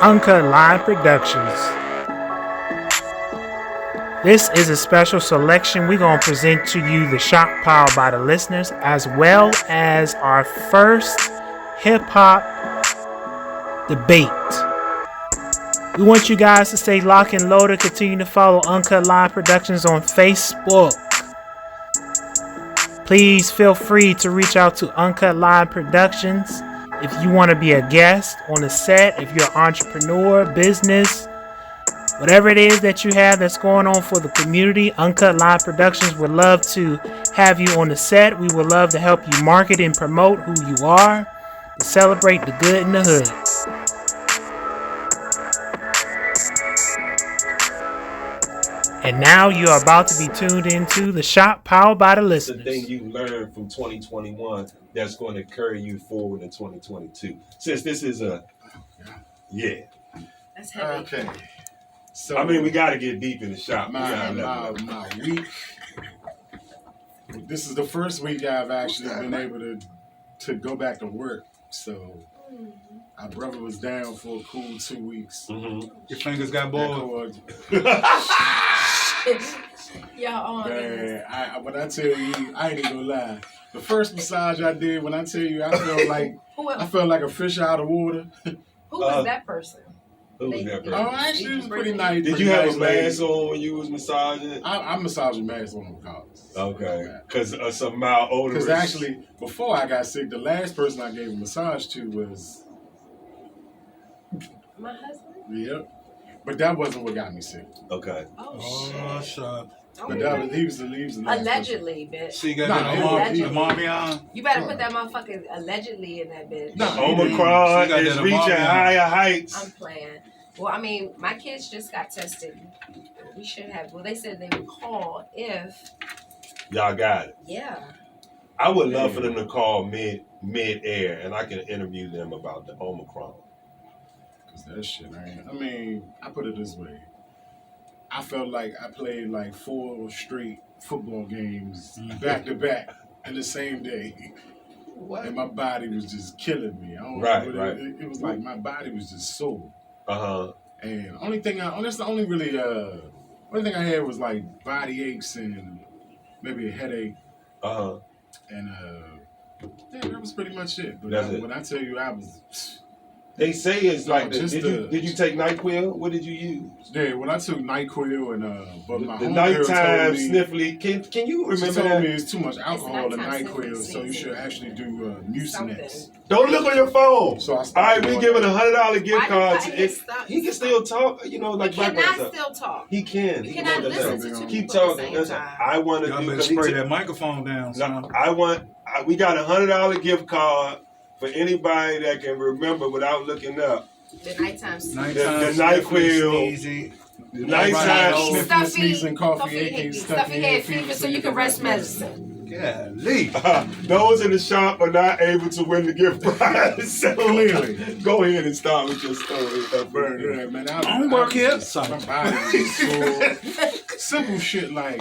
Uncut Live Productions. This is a special selection. We're going to present to you the shot piled by the listeners, as well as our first hip-hop debate. We want you guys to stay locked and loaded. Continue to follow Uncut Live Productions on Facebook. Please feel free to reach out to Uncut Live Productions if you want to be a guest on the set, if you're an entrepreneur, business, whatever it is that you have that's going on for the community. Uncut Live Productions would love to have you on the set. We would love to help you market and promote who you are, to celebrate the good in the hood. And now you are about to be tuned into the shot powered by the listeners. The thing you learned from 2021 that's going to carry you forward in 2022. Since this is that's heavy. Okay. So I mean, we got to get deep in the shop. My week. This is the first week I've actually been able to go back to work. So my brother was down for a cool 2 weeks. Mm-hmm. Your fingers got bored. Man, when I tell you, I ain't even gonna lie. The first massage I did, when I tell you, I felt like a fish out of water. Who was that person? Who was that person? Oh, actually, it was pretty nice. Did you have a mask on when you was massaging? I massaging masks on regardless. Okay, because some mild odor. Because actually, before I got sick, the last person I gave a massage to was my husband. Yep. But that wasn't what got me sick. Okay. Oh shit. But he was the last allegedly, bitch. So you got the Marvion? You better put that motherfucking allegedly in that bitch. No, Omicron is reaching higher heights. I'm playing. Well, I mean, my kids just got tested. We should have. Well, they said they would call if. Y'all got it. Yeah. I would love for them to call mid-air, and I can interview them about the Omicron. Cause that shit, I mean, I put it this way. I felt like I played like 4 straight football games back to back in the same day. What? And my body was just killing me. I don't know. Right. It was like my body was just sore. And only thing I had was like body aches and maybe a headache. And that was pretty much it. But when I tell you I was. They say it's like this. Did you take NyQuil? What did you use? Yeah, when I took NyQuil and but my the nighttime sniffly. Can you remember she told that? me it's too much alcohol in NyQuil, so you should actually do Mucinex. Don't look on your phone. So all right, we giving $100 gift card. He can still talk. You know, like he cannot still talk. He can. You cannot listen to two keep people talking. at the same time. I want to do. Spray that microphone down. We got $100 gift card for anybody that can remember without looking up. The nighttime the NyQuil. The nighttime sneezing, coffee, stuffy head fever, so you can rest medicine. Yeah, leave. Those in the shop are not able to win the gift prize. So clearly, go ahead and start with your story. Man, I don't work here. My body is sore. Simple shit like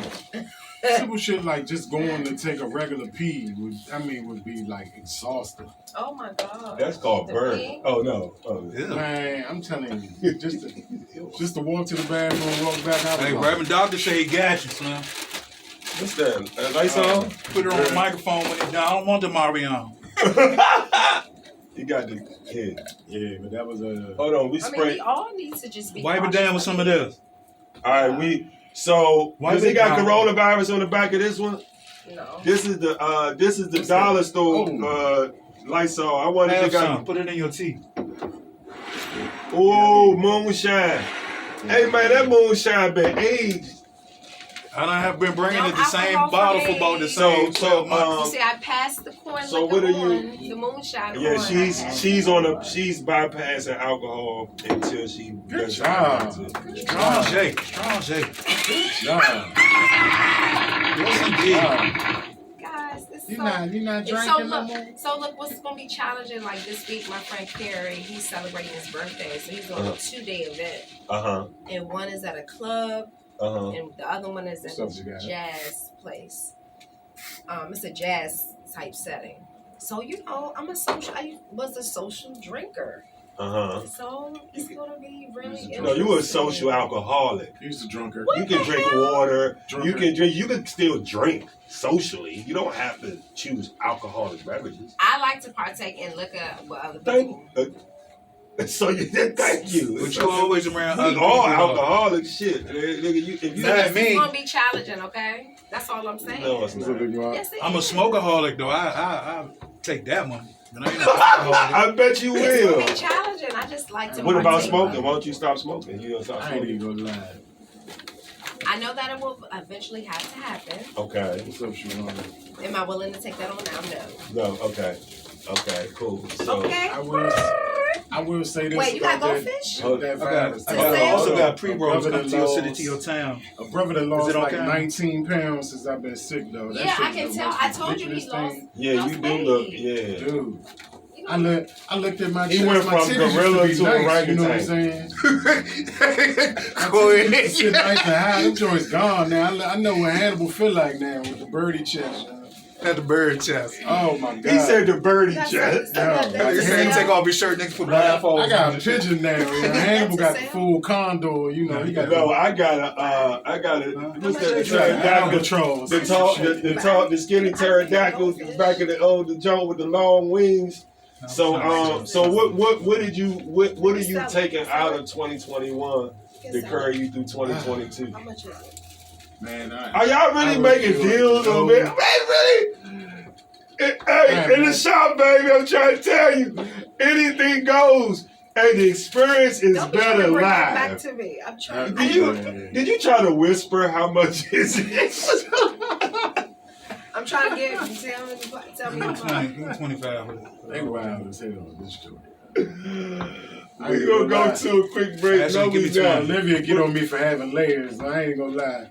just going to take a regular pee would be like exhausting. Oh my god. That's called burn. Oh no. Yeah. Man, I'm telling you, just to walk to the bathroom, walk back out. Hey, Reverend Doctor say he got you, son. What's that? Lights on? Put her on the microphone when it's down. I don't want the Marion. You got the head. Yeah, but that was a. Hold on, we we all need to just be. Wipe it down with some of this. All right, does it got coronavirus on the back of this one? No. This is the dollar store Lysol. I wanted to some. Put it in your tea. Oh, moonshine. Hey man, that moonshine been aged. I don't have been bringing it the same bottle for about the same 12 months. You see, I passed the corn so what are you? The moonshine. Yeah, she's bypassing alcohol until she. Good job. Strong shake. Good job. Yes, indeed. Guys, this you're not drinking no more. So look, what's gonna be challenging? Like this week, my friend Carrie, he's celebrating his birthday, so he's doing a 2-day event. And one is at a club. And the other one is at a jazz place. It's a jazz type setting. So I'm a social. I was a social drinker. So it's gonna be really interesting. No, you a social alcoholic. He's a drunkard. You can drink water. You can drink. You can still drink socially. You don't have to choose alcoholic beverages. I like to partake and look at what other people. So you did. Thank you. But you always around other people. All alcoholic shit. Nigga, it's gonna be challenging. Okay, that's all I'm saying. No, it's not. Yes, I'm a smokeaholic though. I take that one. But I ain't I bet you will. It's gonna be challenging. I just like to. What about smoking? Why don't you stop smoking? You don't stop smoking. I ain't even gonna lie. I know that it will eventually have to happen. Okay. What's up, Siobhan? Am I willing to take that on now? No. No. Okay. Okay. Cool. So okay. I will say this. Wait, you got goldfish? I also got pre-rolls come to your city, to your town. A brother that lost like 19 pounds since I've been sick, though. Yeah, I can tell. I told you he lost. Yeah, you do look. Yeah, dude. I looked at my chest. He went from gorilla to orangutan. You know what I'm saying? Go ahead. Shit nice and high. Them joints gone now. I know what Hannibal feel like now with the birdie chest. Had the bird chest. Oh my God. He said the birdie chest. He said take off his shirt, nigga, put blindfolds. I got a pigeon now. Hannibal got the full condor. You know, he got. No, I got a. What's that? Albatross. The skinny pterodactyl back in the old joint with the long wings. So what are you taking out of 2021 to carry you through 2022? How much is it? Man, are y'all really making deals on it? Man, really? Hey, in the shop, baby, I'm trying to tell you, anything goes. Hey, the experience is better live. Back to me. I'm trying. Did you try to whisper how much is it? I'm trying to get tell me 25. They wild as hell this story. We gonna go to a quick break. No, we not. Olivia get on me for having layers. I ain't gonna lie.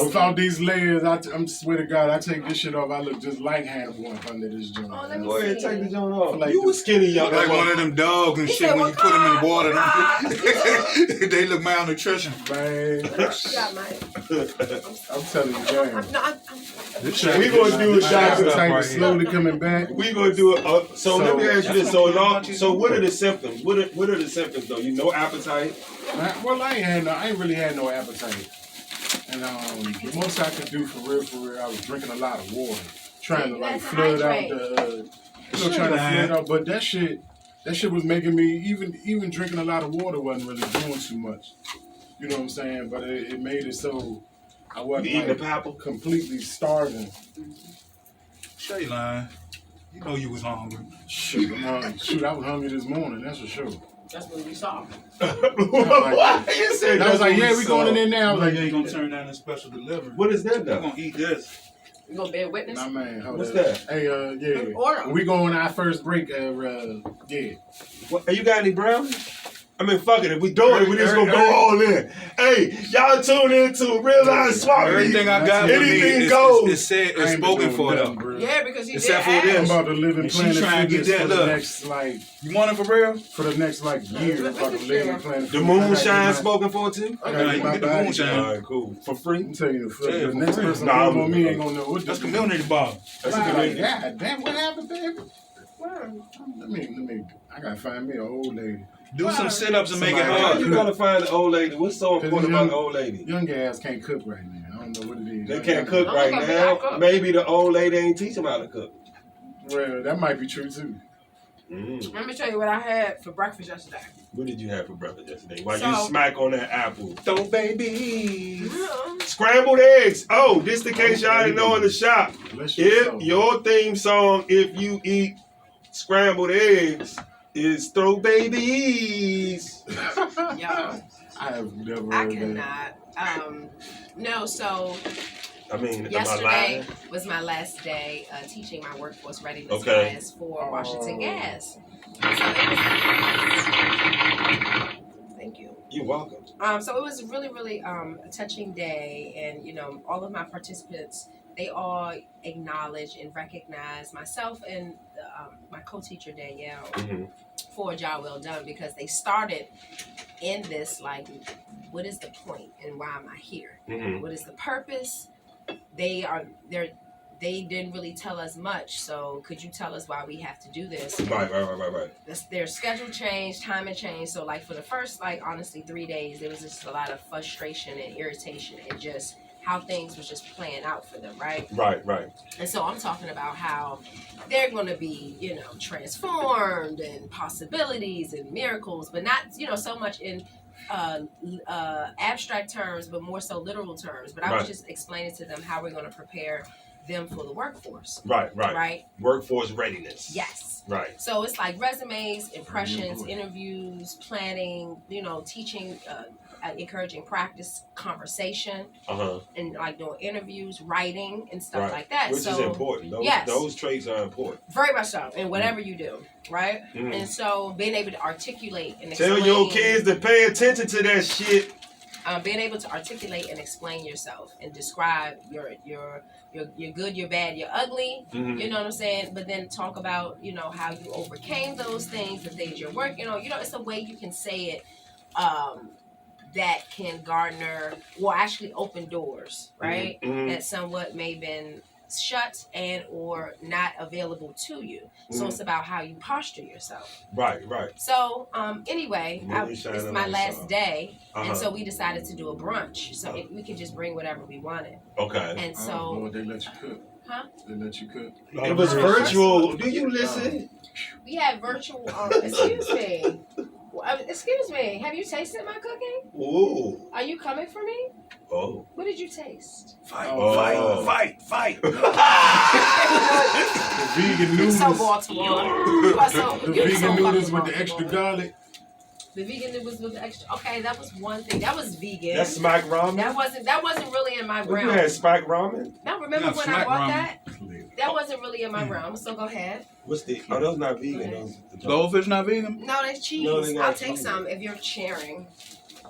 Without these layers, I'm swear to God, I take this shit off. I look just like Hannibal up under this joint. Oh, let me go ahead, take the joint off. Like you was skinny, young. Like one of them dogs and shit when you put them in water. They look malnutrition. Man. I'm telling you, man. We gonna do a shot. Right slowly coming back. We gonna do it. So let me ask you this. So what are the symptoms? What are the symptoms though? You no appetite? Well, I ain't really had no appetite. And the most I could do for real, I was drinking a lot of water, trying to like flood out the, trying to flood out. But that shit was making me even drinking a lot of water wasn't really doing too much. You know what I'm saying? But it made it so I wasn't like completely starving. Sure you lying. You know you was hungry. Shoot, I was hungry this morning. That's for sure. That's what we saw. You said I was like, yeah, we going in there now. I was like, yeah, you gonna turn down the special delivery. What is that though? You gonna eat this. You gonna bear witness? Nah, man. What's that? Hey, yeah. When we go on our first break, yeah. What, you got any brownies? I mean, fuck it. If we do it, we just gonna go all in. Hey, y'all tune in to Real Life Swap. Everything I got anything goes. It's said, it's spoken for though. Yeah, because he except did for this. I'm about to live in Planet trying to get that for the next, you want it for real? For the next, year. I'm about to live in Planet The moonshine spoken for too? Okay, you get the moonshine. All right, cool. For free? I'm telling you, the next person on me ain't gonna know what that's community bar. That's a community. God damn, what happened, baby? Let me, I gotta find me an old lady. Do some sit-ups and make it hard. You gotta find the old lady. What's so important about the old lady? Young guys can't cook right now. I don't know what it is. They can't cook right now. Maybe the old lady ain't teach them how to cook. Well, that might be true too. Let me tell you what I had for breakfast yesterday. What did you have for breakfast yesterday? While you smack on that apple. Throw babies. Scrambled eggs. Oh, just in case y'all didn't know in the shop. If your theme song, if you eat scrambled eggs, is throw babies. Yo, I have never. I cannot. No, so. I mean, yesterday was my last day teaching my workforce readiness class for Washington Gas. Thank you. You're welcome. So it was really, really a touching day, and all of my participants, they all acknowledge and recognize myself and my co-teacher Danielle for a job well done, because they started in this what is the point and why am I here? What is the purpose? They're they didn't really tell us much. So could you tell us why we have to do this? Right. Their schedule changed, timing changed. So like for the first, like honestly, 3 days, there was just a lot of frustration and irritation and just how things was just playing out for them, right? Right. And so I'm talking about how they're going to be, transformed and possibilities and miracles, but not, so much in abstract terms, but more so literal terms. But I was just explaining to them how we're going to prepare them for the workforce. Right. Workforce readiness. Yes. Right. So it's like resumes, impressions, interviews, planning, teaching, encouraging practice, conversation, and like doing interviews, writing, and stuff like that. Which is important. Those traits are important. Very much so, in whatever you do, right? And so being able to articulate and explain. Tell your kids to pay attention to that shit. Being able to articulate and explain yourself and describe your good, your bad, your ugly, you know what I'm saying? But then talk about, how you overcame those things, the things you're working on. It's a way you can say it that can garner, or actually open doors, right? That somewhat may have been shut and or not available to you. So it's about how you posture yourself. Right. So anyway, it's my last day, and so we decided to do a brunch. So we could just bring whatever we wanted. Okay. And so Lord, they let you cook. Huh? They let you cook. It was virtual. Do you listen? We had virtual. Excuse me. Excuse me. Have you tasted my cooking? Ooh. Are you coming for me? Oh. What did you taste? Fight. The vegan noodles. So Baltimore. The vegan noodles with the extra garlic. The vegan noodles with the extra. Okay, that was one thing. That was vegan. That's smack ramen. That wasn't really in my realm. You had smack ramen. Now remember when I bought that? Ramen. That wasn't really in my realm. So go ahead. What's the? Oh, those not vegan. Goldfish not vegan? No, that's cheese. No, they got I'll take cheese. some if you're sharing.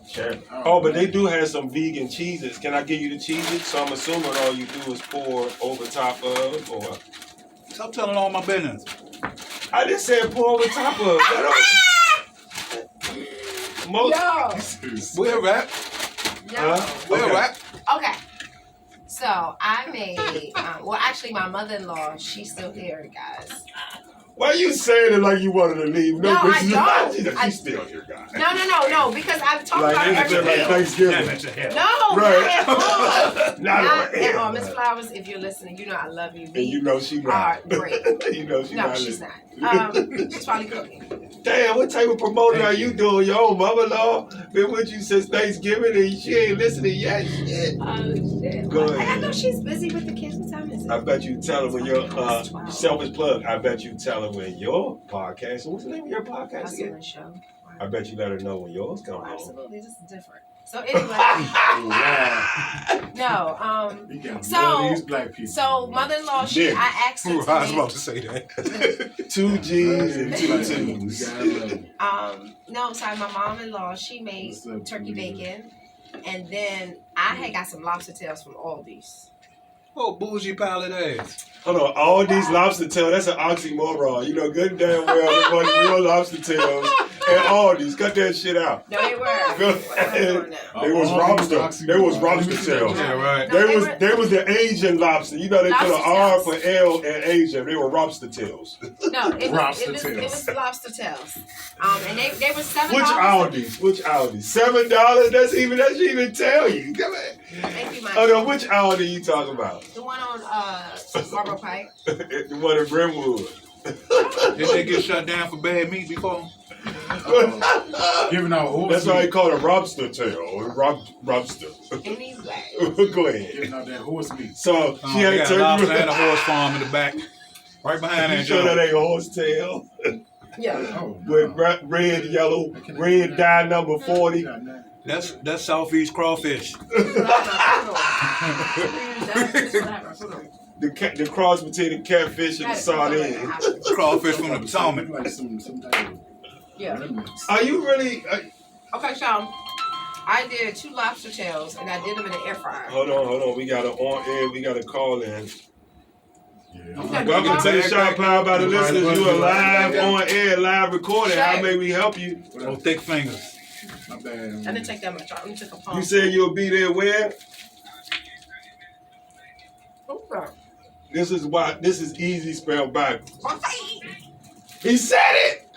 Sure. Oh, but they do have some vegan cheeses. Can I give you the cheeses? So I'm assuming all you do is pour over top of, or Stop telling all my business. I just said pour over top of. Most. Yo. We're rap. No. We're Okay. rap. Okay. So I made. Actually, my mother-in-law. She's still here, guys. Why you saying it like you wanted to leave? No, I don't. She's still here, guys. No. Because I've talked about Like everything. Thanksgiving. No, Right. not at all. Not at all. Miss Flowers, if you're listening, you know I love you. And you know she not. Are great. You know she No, not. she's listening. not. She's probably cooking. Damn, what type of promoting are you doing? Your own mother-in-law been with you since Thanksgiving and she ain't listening yet. Shit. Shit. Go I ahead. know she's busy with the kids. What time is it? I bet you tell her when your selfish plug. I bet you tell her when your podcast. What's the name of your podcast Hustle again? and Show. I bet you let her know when yours come Oh, home. absolutely. This is different. So anyway, no. So these black people. So mother-in-law, I asked her I was to about to say that. make, 2 G's and 2 We T's. gotta love it. no, I'm sorry, my mom-in-law, she made What's up, turkey Julia? bacon, and then I had got some lobster tails from Aldi's. Oh, bougie palate ass. Hold on, all these lobster tails, that's an oxymoron. You know good and damn well there wasn't real lobster tails and all these. Cut that shit out. No, they were. They was lobster. They was lobster tails. Yeah, right. They was the Asian lobster. You know they put an Lobster R tails. for L in Asia. They were lobster tails. No, it Lobster was tails. lobster tails. And they were $7. Which Aldi's? $7? That should even tell you. Come on. Thank you, Mike. Oh no, which Aldi you talking about? The one on Marlboro Pike. The one in Brentwood. Did they get shut down for bad meat before? Giving out horse That's why meat. they call it a lobster tail. Lobster. Anyway. Go ahead. Giving out that horse meat. So she They had got a lobster and a turkey. horse farm in the back. Right behind You that sure that joint. ain't a horse tail? Yeah. Oh, With red, yellow, red dye number 40. That's Southeast crawfish. The cross between the catfish and the sardine. Crawfish from the Potomac. Like some type of Yeah. remnants. Are you really? Okay, so I did 2 lobster tails and I did them in the air fryer. Hold on. We got to on air. We got to call in. Yeah. Welcome to the Shop Power by the listeners. You are live Yeah. on air, live recording. Sure. How may we help you? Oh, thick fingers. My bad. I didn't take that much. I only took a palm. You said you'll be there where? Okay. This is why. This is easy spelled back. He said it.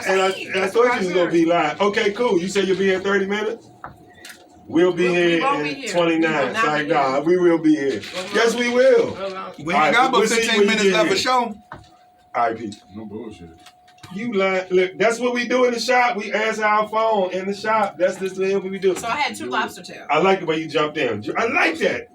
And I thought you was gonna be lying. Okay, cool. You said you'll be here in 30 minutes. We'll be here in 29. Sorry, God, we will be here. Yes, we will. We ain't got but 15 minutes left for show. All right, Pete. No bullshit. You lying. Look, that's what we do in the shop. We answer our phone in the shop. That's the what we do. So I had 2 lobster tails. I like the way you jumped in. I like that.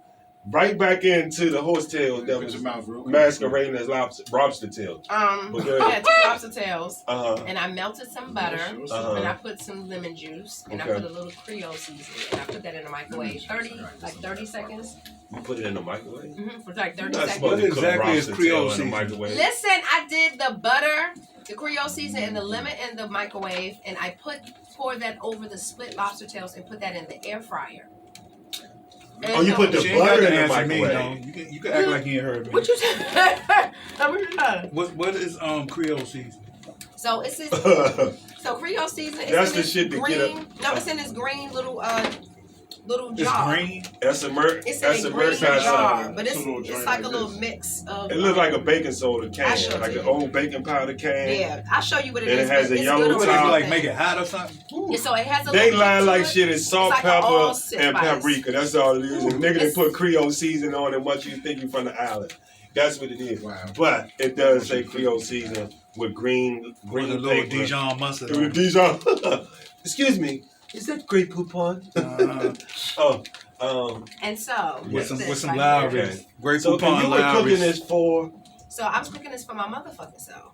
Right back into the horse tail that was masquerading as lobster tail. I had 2 lobster tails, and I melted some butter, and I put some lemon juice, and I put a little Creole seasoning, and I put that in the microwave. 30 seconds. You put it in the microwave? Mm-hmm, for like 30 seconds. What exactly is Creole seasoning? Listen, I did the butter, the Creole seasoning, and the lemon in the microwave, and I poured that over the split lobster tails and put that in the air fryer. Oh, you put the butter in the microwave. You can act like you ain't heard me. What you said? What is Creole seasoning? So it's this. So Creole seasoning. That's the shit to green, get up. No, it's in this green little jar. It's green. That's a It's in a green jar, but it's like a little mix of. It looks like a baking soda can, like an old baking powder can. Yeah, I'll show you what it is. is. And it has a yellow top. Like make it hot or something. Yeah, so it has a. They lie like shit. It's salt, like pepper, and spice. paprika. That's all it is. And nigga, they put Creole seasoning on it. What you think you from the island? That's what it is. Wow. But it does say Creole seasoning with green with a little Dijon mustard. With Dijon. Excuse me. Is that Grey Poupon? And so with some Lowry's. Grey Poupon. You were cooking this for. So I was cooking this for my motherfucking self.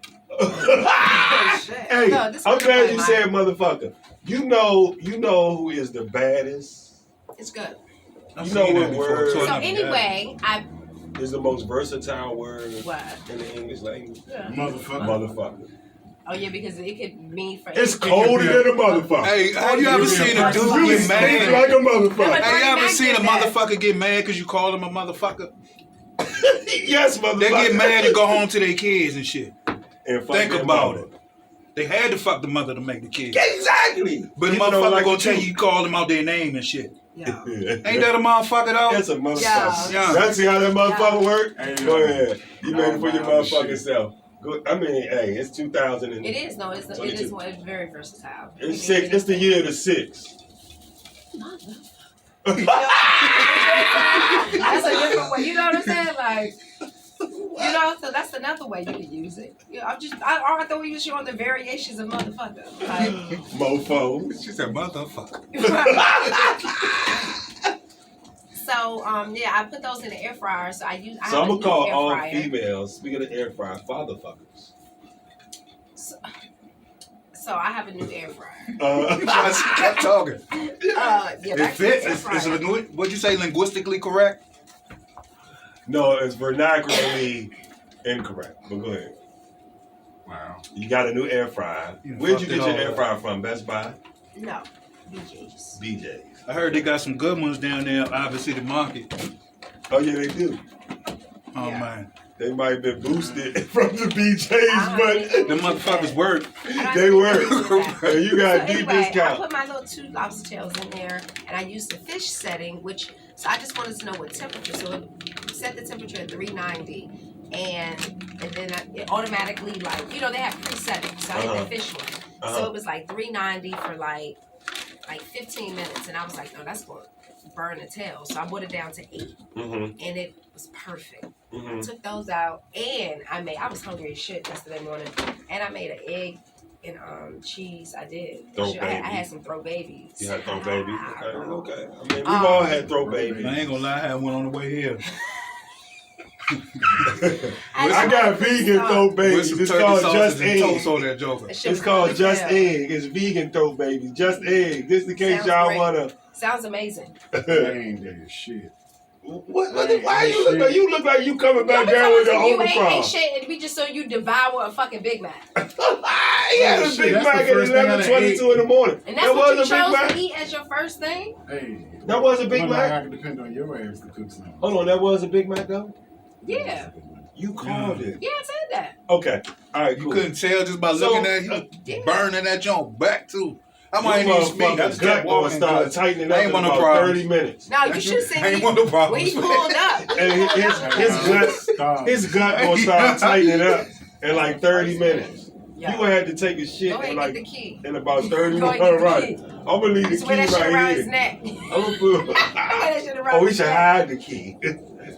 Hey, no, I'm glad you said motherfucker. You know who is the baddest? It's good. You know what word? So anyway, is the most versatile word in the English language. Yeah. Motherfucker. Oh yeah, because it could mean for. It's colder than a motherfucker. Hey, have you ever seen a dude get mad? Like a motherfucker. Have you ever seen a motherfucker get mad because you call him a motherfucker? Yes, motherfucker. They get mad and go home to their kids and shit. And think about it. They had to fuck the mother to make the kids. Exactly. But the motherfucker gonna tell you call them out their name and shit. Yeah. Ain't that a motherfucker though? That's a motherfucker. Yeah. That's how that motherfucker work? Go ahead. You made it for your motherfucking self. Good. I mean, hey, it's 2000. It is it's very versatile. It's six. It's the year of the 6. That's a different way. You know what I'm saying? Like, so that's another way you can use it. I thought we were showing the variations of motherfucker. Like, mofo. She said motherfucker. So I put those in the air fryer. So I'm gonna call all females, speaking of air fryer, fatherfuckers. So I have a new air fryer. She kept talking. It fits. What'd you say? Linguistically correct? No, it's vernacularly incorrect. But go ahead. Wow. You got a new air fryer. Where'd you get your air fryer from? Best Buy? No, BJ's. I heard they got some good ones down there, obviously the market. Oh yeah, they do. Oh man. They might have been boosted from the BJ's, but the motherfuckers work. They work. And you got a deep discount. I put my little 2 lobster tails in there, and I used the fish setting, so I just wanted to know what temperature. So it set the temperature at 390, and then it automatically, like, they have presettings. So I did the fish one. So it was like 390 for like 15 minutes, and I was like, no, that's going to burn the tail. So I brought it down to 8, and it was perfect. I took those out, and I was hungry as shit yesterday morning, and I made an egg and cheese. I did. I had some throw babies. You had throw babies? Okay. I mean, we've all had throw babies. I ain't gonna lie, I had one on the way here. I got vegan throw babies. It's called Just Egg. It's called Just Egg. It's vegan throw babies. Just Egg. Just in case y'all wanna. Sounds amazing. Ain't that shit. Why you look like you coming back down with the Omicron? You ain't shit, and we just saw you devour a fucking Big Mac. He had a Big Mac at 11:22 in the morning. And that's what you chose to eat as your first thing? Hey. That was a Big Mac? I can depend on your ass to cook something. Hold on, that was a Big Mac though? Yeah. You called it. Yeah, I said that. Okay. All right, cool. You couldn't tell just by looking at you burning that joint back too. I might need speed. I just kept walking. Start tightening up in about 30 minutes. No, you should say I ain't want no problems. when he pulled up. And his gut gonna start tightening up in like 30 minutes. Yeah. You gonna have to take a shit in like the key. in about 30 minutes. All right. I'm gonna leave the key wear that shit around right his here. neck. We should hide the key.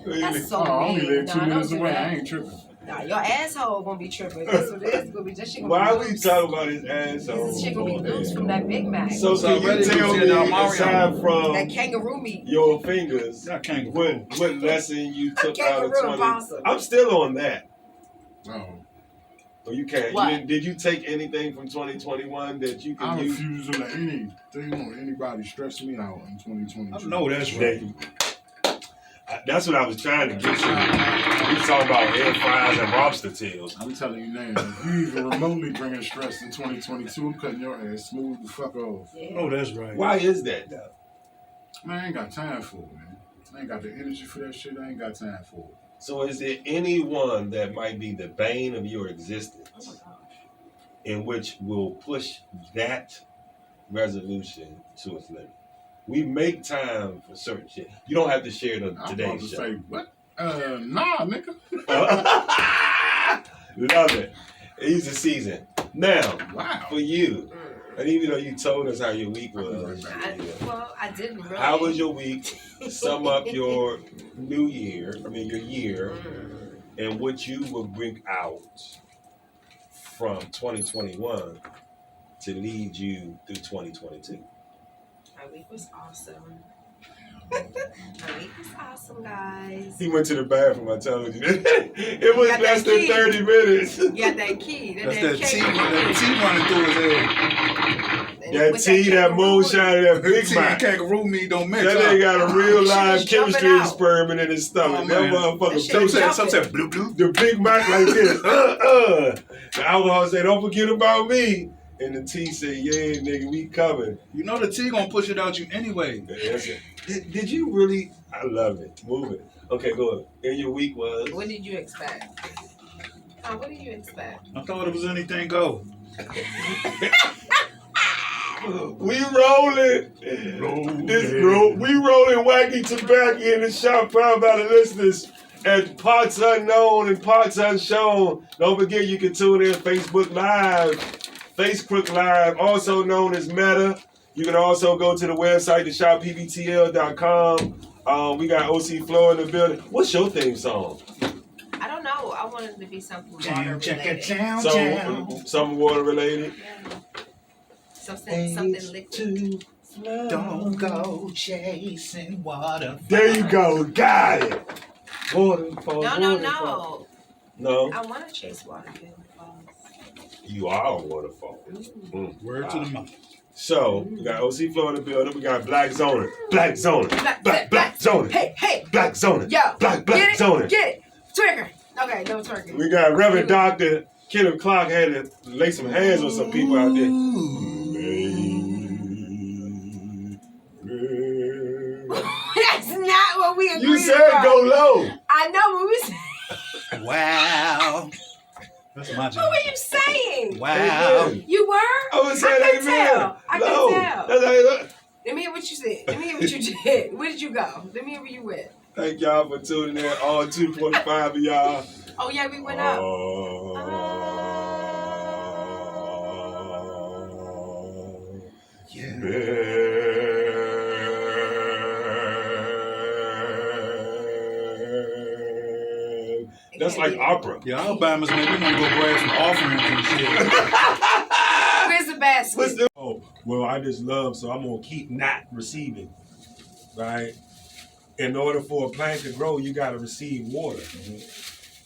That's so I only mean. live 2 Nah, minutes don't do away. that. I ain't tripping. Nah, your asshole gonna be tripping. That's what it is gonna be. That shit gonna Why be are we loose. talking about his asshole? This shit gonna be loose from that Big Mac. So can you tell me, aside from that kangaroo meat, your fingers, Not kangaroo. what lesson you took out of kangaroo 20? possum. I'm still on that. Oh. Oh, you can't. What? Did you take anything from 2021 that you I can use? refuse to let anything or anybody stress me out in 2022. No, that's right. That's what I was trying to get you. We talking about air fryers and lobster tails. I'm telling you now, if you even remotely bringing stress in 2022, I'm cutting your ass smooth the fuck off. Yeah. No, that's right. Why is that though? Man, I ain't got time for it, man. I ain't got the energy for that shit. I ain't got time for it. So is there anyone that might be the bane of your existence Oh my gosh. in which will push that resolution to its limit? We make time for certain shit. You don't have to share the I'm about today's to show. say, what? Nah, nigga. Love it. It's a season. Now, Wow. for you, and even though you told us how your week was, I didn't really. how was your week? Sum up your new year, your year, and what you will bring out from 2021 to lead you through 2022. My week was awesome. My week was awesome, guys. He went to the bathroom, I told you. It was Got less that than key. 30 minutes. You got that key. That's that tea running through his head. That tea, that moonshine, that Big Tea and Mac. kangaroo meat don't mix That up. nigga got a real Shit live is jumping chemistry out. experiment in his stomach. Oh, That man. motherfucker That shit Some said bloop bloop. the Big Mac like this. The alcohol said, don't forget about me. And the tea said, yeah, nigga, we coming. You know the tea gonna push it out you anyway. Did you really? I love it. Move it. Okay, go ahead. And your week was? What did you expect? What did you expect? I thought it was anything go. We rolling. We rolling wacky tobacco in the shop, proud by the listeners at Parts Unknown and Parts Unshown. Don't forget you can tune in Facebook Live, also known as Meta. You can also go to the website, theshoppbbtl.com. We got OC Flow in the building. What's your theme song? I don't know. I wanted it to be something water related. Something water related? Yeah. Something liquid. Don't go chasing water. There you go. Got it. Waterfall. No. No? I want to chase waterfalls. You are a waterfall. Word to the mouth. So, we got OC Flow in the building. We got Black Zoner. Black Zoner. Black Zoner. Hey. Black Zoner. Yo. Black Get Zoner. it. Get it. Twerker. Okay, no twerking. We got Reverend Dr. Kenneth Clark had to lay some hands on some people out there. That's not what we agreed You said about. go low. I know what we said. Wow. That's my job. What were you saying? Wow. Amen. You were? I was saying I can amen. tell. I Low. can tell. That's how you look. Let me hear what you said. Let me hear what you did. Where did you go? Let me hear where you went. Thank y'all for tuning in. All 2.5 of y'all. Oh, yeah, we went up. That's like opera. Yeah, Alabama's man, we want to go grab some offerings and shit. Where's the basket? Oh, well, I just love, so I'm going to keep not receiving, right? In order for a plant to grow, you got to receive water.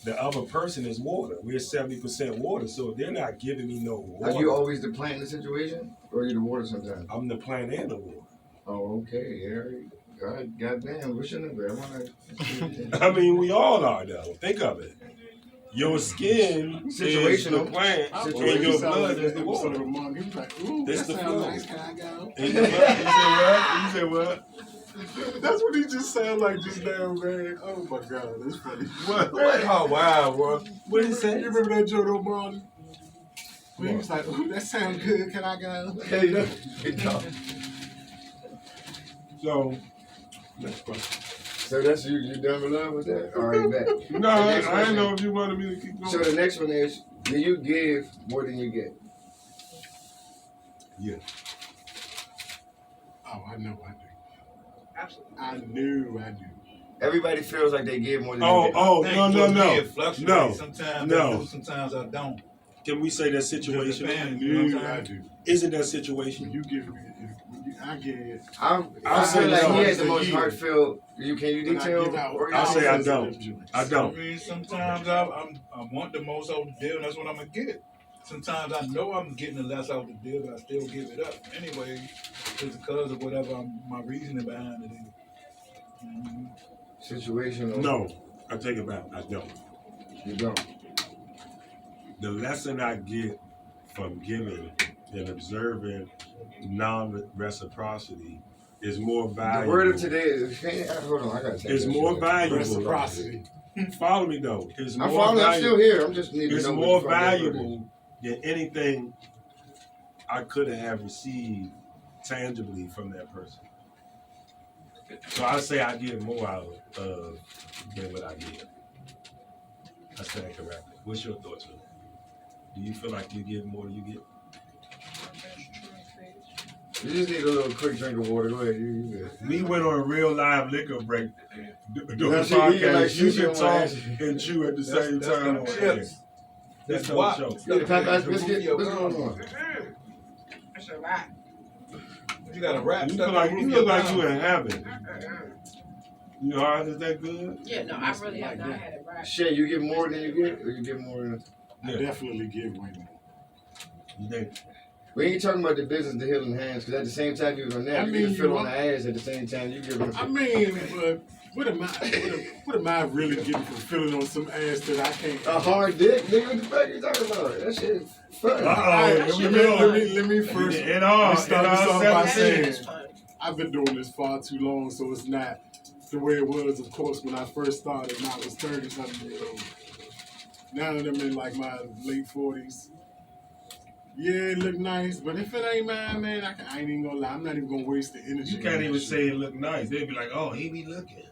The other person is water. We're 70% water, so if they're not giving me no water. Are you always the plant in the situation? Or are you the water sometimes? I'm the plant and the water. Oh, okay. Harry. Goddamn, what's your number? I mean, we all are, though. Think of it. Your skin is the Situational. plant, and Situational. your blood is the water. He was like, ooh, This that the sounds flow. nice. Can I go? And you said what? That's what he just sounded like just now, man. Oh my God, that's funny. What? Oh, wow, bro. What did he say? You remember that Joe Martin? He was like, "Ooh, that sounds good. Can I go?" Hey, no. So, next question. So that's you done with love with that? All right, back. No, I didn't know if you wanted me to keep going. So the next one is, do you give more than you get? Yeah. Oh, I know I do. Absolutely. I knew I do. Everybody feels like they give more than they get. No. Sometimes I do, sometimes I don't. Can we say that situation? I knew I do. Isn't that situation? You give me, I get. I feel like he has the most heartfelt. Can you detail? I'll say I don't. I don't. I mean, sometimes I want the most out of the deal, and that's what I'm gonna get. Sometimes I know I'm getting the less out of the deal, but I still give it up anyway, just because of whatever my reasoning behind it is. Mm-hmm. Situational. No, I take it back. I don't. You don't. The lesson I get from giving and observing non-reciprocity is more valuable. The word of today is, hold on, I gotta take It's more valuable. Reciprocity. Follow me though. It's more I'm still here. I'm just needing to know. It's more valuable than anything I could have received tangibly from that person. So I say I get more out of than what I give. I stand corrected. What's your thoughts on that? Do you feel like you give more than you get? You just need a little quick drink of water. Go ahead. You We went on a real live liquor break doing the That's podcast. like You can shooting talk one. and chew at the same time. That's chips. That's no what? joke. got the Popeyes biscuit? What's going on? That's a lot. You got to wrap You stuff. look like you in heaven. You know, is that good? Yeah, no, I really have not had it right. Shay, you get more than you get, or you get more than? I definitely give way more. You think? We ain't talking about the business, the healing hands, because at the same time you was on that, you feel on the ass. At the same time, you give. I mean, but what am I really getting from feeling on some ass that I can't? A hard dick, nigga. What the fuck you talking about? That shit fun. Let me first. Start this off by saying I've been doing this far too long, so it's not the way it was, of course, when I first started and I was 30-something years old. Now that I'm in like my late 40s, yeah, it look nice, but if it ain't mine, man, I ain't even gonna lie. I'm not even gonna waste the energy. You can't even say it look nice. They'd be like, "Oh, he be looking."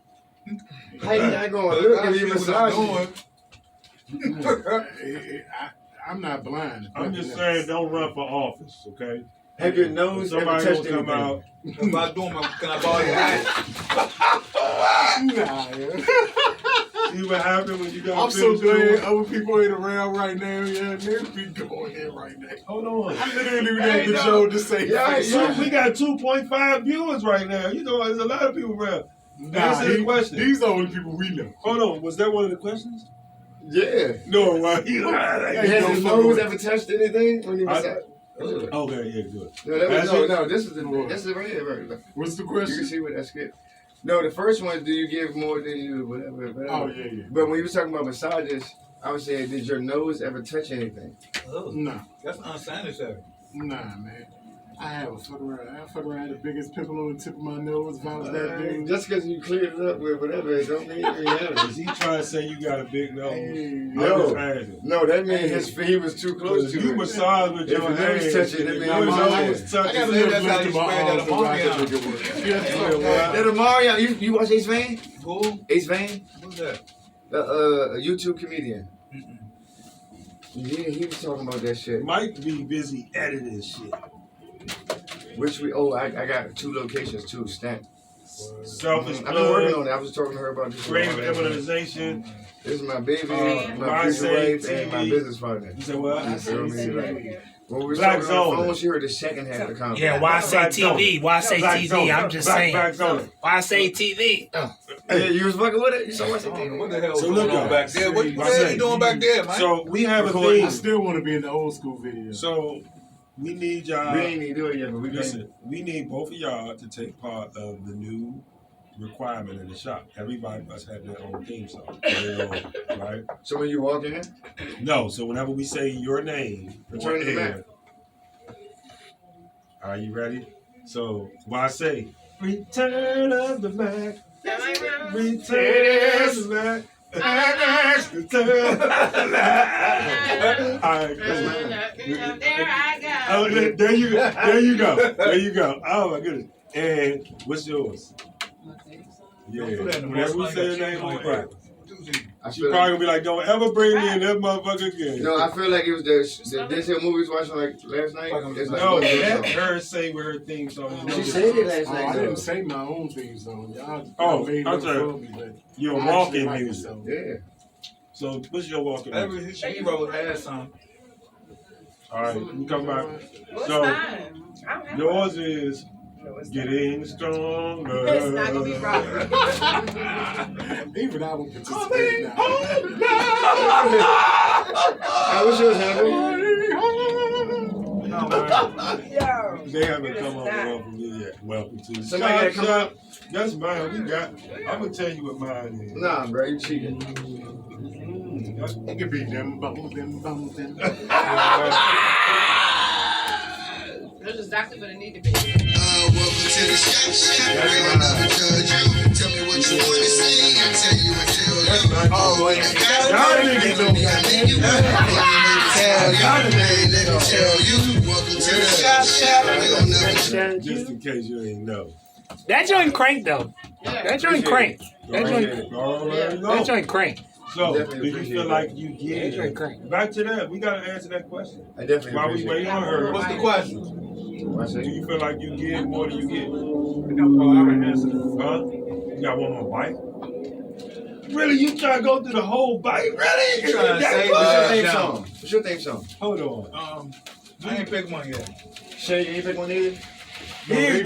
How you not gonna look if you massage? I'm not blind. I'm just saying, don't run for office, okay? Have your nose ever Somebody touched gonna come anything? out. If I do my, can I borrow your hat? Nah, yeah. See what happened when you got. I'm so glad other people ain't around right now. Yeah, niggas be going in right now. Hold on. I literally got the show to say. Yeah, we got 2.5 viewers right now. You know, there's a lot of people around. Answer the question. These are only people we know. Hold on. Was that one of the questions? Yeah. No, well, he lied. Has your nose ever touched anything when you massage? Okay, yeah, good. No, this is right here. Right. What's the You question? can see what that skip. No, the first one is, do you give more than you, whatever. Oh, yeah. But when you were talking about massages, I was saying, did your nose ever touch anything? Oh, Nah. that's unsanitary. Nah, man. I have a fuck around. I fuck around the biggest pimple on the tip of my nose if I was that dude. Just because you cleared it up with whatever, it don't mean you have it. Is he trying to say you got a big nose? No, that means he was too close to you it. massage with your hands. Touch it, that means your nose I gotta say that's how you spread that ammonia. That Amarion, you watch Ace Vane? Who? Ace Vane? Who's that? A YouTube comedian. Yeah, he was talking about that shit. Mike be busy editing shit. I got 2 locations too, stacked. Selfish I've been working on it. I was talking to her about this. Creative immunization. This is my baby, my future wife, and my business partner. You said what? You feel me? Like, when we were Black talking on the Zone. phone, she heard the second half of the conversation. Yeah, why say TV? Why say TV? I'm just saying. Why say TV? Yeah, you was fucking with it? You saw what's TV? What the hell So was look going on back there? What the hell you doing back there, man? So we have a I thing. still want to be in the old school video. So we need y'all. We ain't even do it yet, but we Listen, we need both of y'all to take part of the new requirement in the shop. Everybody must have their own theme song. Right? So when you walk in, No, so whenever we say your name, Return of the Mac. Are you ready? So when I say Return of the Mac, Return of the Mac, That's the time. All right, there I go. Oh, there you go. There you go. There you go. Oh my goodness. And what's yours? Yeah. Whenever we say your name on air, she probably gonna be like, "Don't ever bring me in that motherfucker again." No, I feel like it was the Disney movies watching like last night. It's like, no, let her say with her theme song. She said it last night. I didn't say my own theme song. Y'all I'm sorry. Your walking music. Yeah. So what's your walking music? Every hero has some. All right, you come back. What's So mine? yours is getting stronger. It's not gonna be Robert. Even I would participate now. What's yours, Hannibal? They haven't come up with one for me yet. Welcome to the Somebody gotta come shop. That's mine. We got. I'm gonna tell you what mine is. Nah, bro, you cheating. It could be them bones, them bones, them. That's exactly what it need to be. Welcome to the shop. Real never judge you. Tell me what you want to say. I tell you, I tell you. Oh, wait. Y'all niggas don't got Let me tell you. Welcome to the shop. Real never judge you. Just in case you ain't know. That joint crank though. That joint crank. That joint crank. So, do you feel like you get back to that? We gotta answer that question. I definitely While we wait on her, What's the question? do you feel like you get more than you get? Oh, I already answered it. Huh? You got one more bite? Really? You trying to go through the whole bite? Really? You trying to say What's your theme song? What's your theme song? Hold on. I ain't picked one yet. Shay, you ain't pick one either?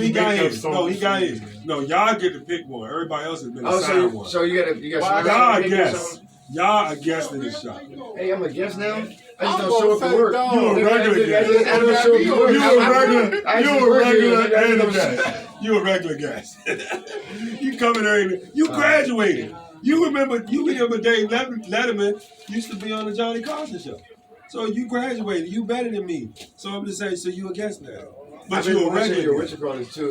He got his. No, he got his. No, y'all get to pick one. Everybody else has been assigned one. So you got y'all guess. Y'all a guest in this shop. Hey, I'm a guest now? I just don't show up to work. You a regular guest. You a regular guest. You coming there? You graduated. You remember Dave Letterman used to be on the Johnny Carson show. So you graduated. You better than me. So I'm just saying. So you a guest now. But you a regular. What you call this too?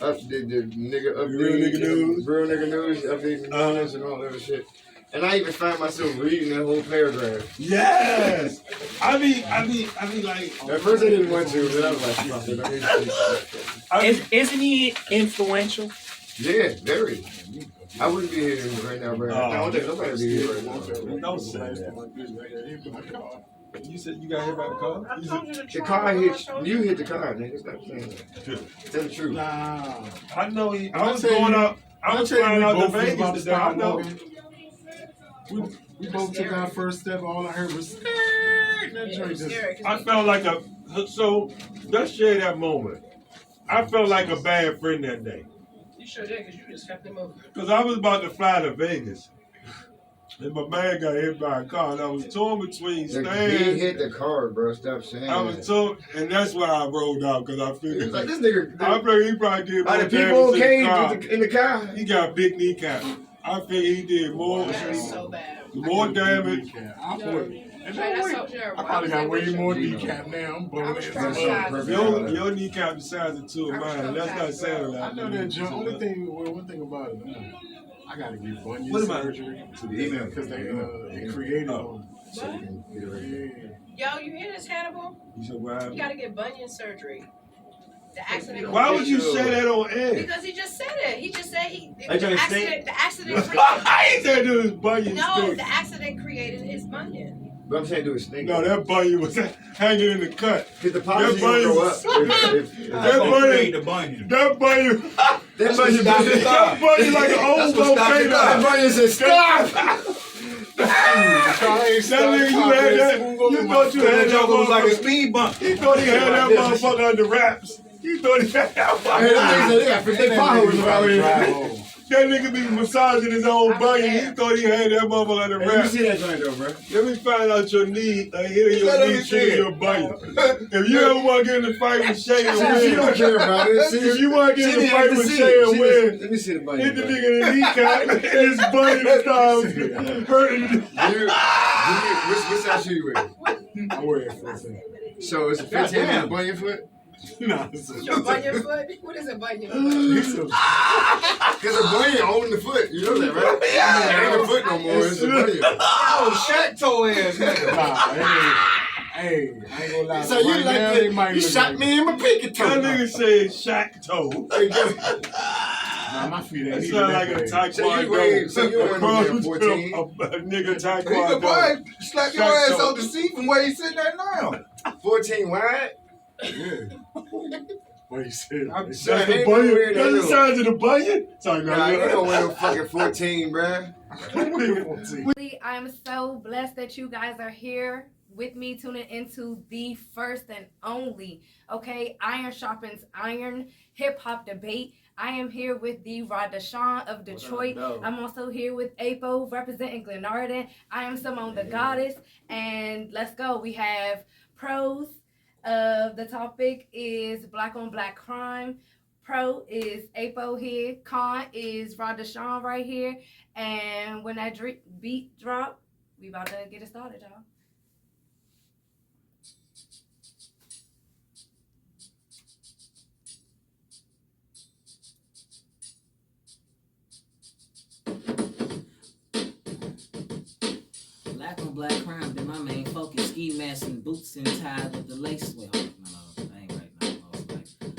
Up the nigga up Real nigga news. Real nigga news. Updating news and all that other shit. And I even find myself reading that whole paragraph. Yes. I mean, like. At first I didn't want to, but I was like, fuck it. Isn't he influential? Yeah, very. I wouldn't be here right now, bro. I don't think nobody would be here right now. Don't say that. You said you got hit by the car? The car hit you. Hit the car, nigga. Stop saying that. Tell the truth. Nah. I know he. I was going up. I was flying out to Vegas today. I know. We both took our first step. All I heard was I felt like so let's share that moment. I felt like a bad friend that day. You sure did, because you just kept him over. Because I was about to fly to Vegas. And my man got hit by a car, and I was torn between stands. He hit the car, bro. Stop saying I was torn, and that's why I rolled out, because I figured like this nigga. I figured he probably did more the damage people in came the car. in the car. He got big kneecap. I figured he did more. So bad. More damage. I probably got way more kneecap now. I'm blowing it. Your kneecap the size of two of mine. That's not saying a lot. I know that, John. One thing about it, I gotta get bunion surgery because they created them. Yo, you hear this, Hannibal? You said what happened? You gotta get bunion surgery. The accident. Why would you say that on air? Because he just said it. He just said the accident created. I ain't said do his bunion. No, the accident created his bunion. But I'm saying do his thing. No, that bunion was hanging in the cut. Because the policy will go up. That bunion like an old volcano. That bunion said stop. You thought you had that was like a speed bump. He thought he had that motherfucker under wraps. He thought he had that motherfucker. That nigga be massaging his own bunion. He thought he had that motherfucker under wraps. Let me see that joint though, bro. Let me find out your knee, hitting your knee, shooting your bunion. If you ever want to get in the fight with Shay and win, she don't care about it. If you want to get in the fight with Shay and win, let me see the bunion. hit the nigga in the kneecap and his bunion starts hurting. Which side shoe you wear? I wear it for a second. So it's a 15 on the bunion foot? Nah, Your bunion foot? What is a bunion foot? Because a bunion owns the foot. You know that, right? Yeah. It ain't a foot no more. It's a bunion. Oh, Shaq toe ass nigga. Hey, I ain't gonna lie. So you right like now, you shot me in my pinky toe. That nigga said Shaq toe. Nah, my feet ain't That even sound like a taekwondo. So you went on 14. A nigga He could taekwondo. probably slap your Shaq ass toe. on the seat from where he's sitting there now. 14 wide? Yeah. What you said? I'm That's saying the the bunion. bunion. That's the size of the bunion. Sorry, Nah, you don't wear no fucking 14, bruh. I am so blessed that you guys are here with me, tuning into the first and only, okay, Iron Sharpens Iron hip hop debate. I am here with the Radashawn of Detroit. I'm also here with Apo representing Glenarden. I am Simone the Goddess, and let's go. We have pros. The topic is black on black crime. Pro is Apo here. Con is Radashawn right here. And when that beat drop, we about to get it started, y'all. Black on black crime been my main focus. Ski mask and boots and tied with the lace. Wait, hold on. No, that ain't right.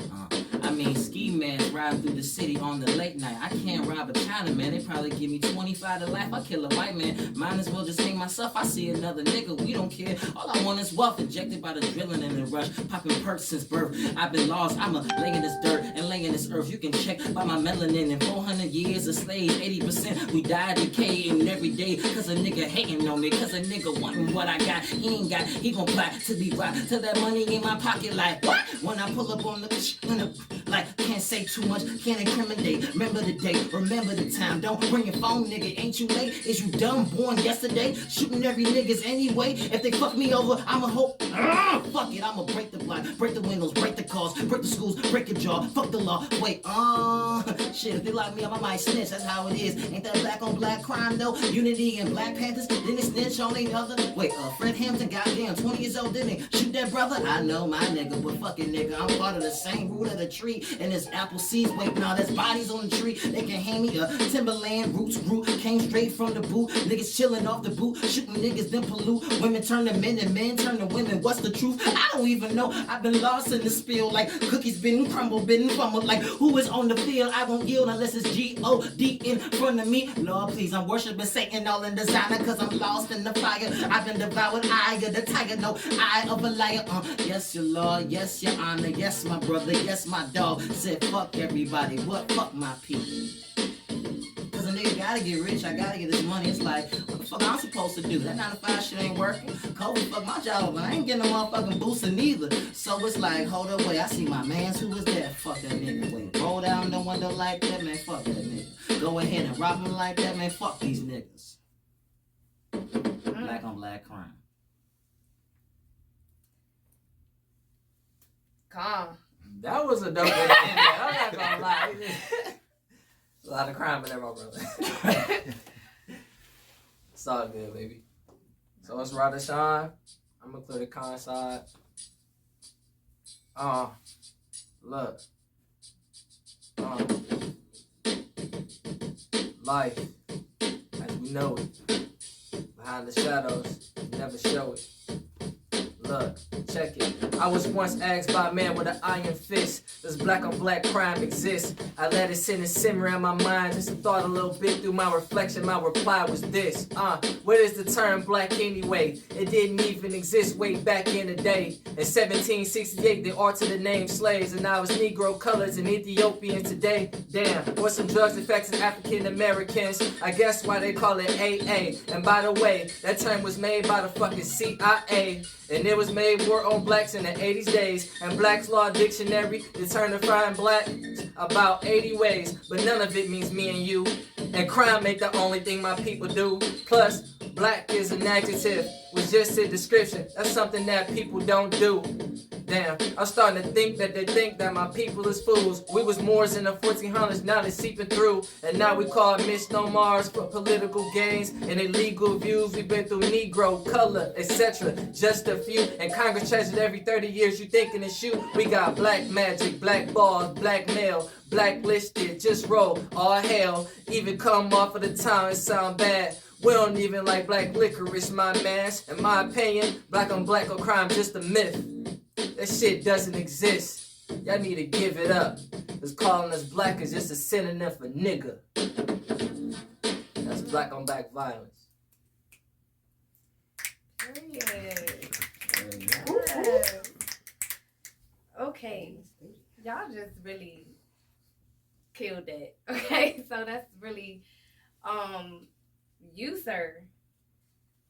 No, I mean, ski mask riding through the city on the late night. I can't rob a Chinaman. They probably give me 25 to life. I kill a white man. Might as well just hang myself. I see another nigga. We don't care. All I want is wealth. Injected by the drilling and the rush. Popping perks since birth. I've been lost. I'm a lay in this dirt and lay in this earth. You can check by my melanin and 400 years a slave. 80% we die decaying every day. Cause a nigga hating on me. Cause a nigga wanting what I got. He ain't got. He gon' plot to be robbed. Till that money in my pocket like what? When I pull up on the like can't say too much, can't incriminate. Remember the day, remember the time. Don't bring your phone, nigga. Ain't you late? Is you dumb? Born yesterday? Shooting every niggas anyway. If they fuck me over, I'ma hope. Fuck it, I'ma break the block, break the windows, break the cars, break the schools, break your jaw. Fuck the law. Wait, shit. If they lock me up, I might snitch. That's how it is. Ain't that black on black crime though? Unity and Black Panthers. Didn't snitch on each other. Wait, Fred Hampton, goddamn, 20 years old, didn't he? Shoot that brother? I know my nigga, but fucking nigga, I'm part of the same root of the tree. And there's apple seeds. Wait, nah, there's bodies on the tree. They can hand me a Timberland roots root. Came straight from the boot. Niggas chilling off the boot. Shooting niggas then pollute. Women turn to men and men turn to women. What's the truth? I don't even know. I've been lost in the spill. Like cookies been crumbled, been fumbled. Like who is on the field? I won't yield unless it's G-O-D in front of me. Lord, please, I'm worshiping Satan all in designer. Cause I'm lost in the fire. I've been devoured. Eye of the tiger. No eye of a liar. Yes, your Lord. Yes, your honor. Yes, my brother. Yes, my dog. Said fuck everybody. What? Fuck my people. Cause a nigga gotta get rich. I gotta get this money. It's like, what the fuck I'm supposed to do? That 9 to 5 shit ain't working. COVID fuck my job, but I ain't getting no motherfucking boosting neither. So it's like, hold up, wait. I see my mans who was there. Fuck that nigga. Wait, roll down the window like that, man. Fuck that nigga. Go ahead and rob him like that, man. Fuck these niggas. Black on black crime. Calm. That was a dope way to end that. I'm not gonna lie. A lot of crime in there, my brother. It's all good, baby. So it's Radashawn. I'm gonna clear the con side. Look. Life, as we know it, behind the shadows, never show it. Look, check it. I was once asked by a man with an iron fist, does black on black crime exist? I let it sit and simmer in my mind, just thought a little bit through my reflection. My reply was this, what is the term black anyway? It didn't even exist way back in the day. In 1768, they altered the name slaves, and now it's Negro colors and Ethiopian today. Damn, what's some drugs affecting African Americans? I guess why they call it AA. And by the way, that term was made by the fucking CIA. And it was made war on blacks in the 80s days. And Black's Law Dictionary determined to find black about 80 ways. But none of it means me and you. And crime ain't the only thing my people do. Plus, black is an adjective with just a description. That's something that people don't do. Damn, I'm starting to think that they think that my people is fools. We was Moors in the 1400s, now they seeping through. And now we call misnomars for political gains and illegal views. We've been through Negro, color, etc. Just a few. And Congress changes it every 30 years. You thinking it's shoot? We got black magic, black balls, blackmail, blacklisted. Just roll, all hell. Even come off of the town, it sound bad. We don't even like black licorice, my mans. In my opinion, black on black or crime just a myth. That shit doesn't exist. Y'all need to give it up. Cause calling us black is just a synonym for nigga. That's black on black violence. Period. Yes. Okay. Y'all just really killed that. Okay, so that's really you, sir,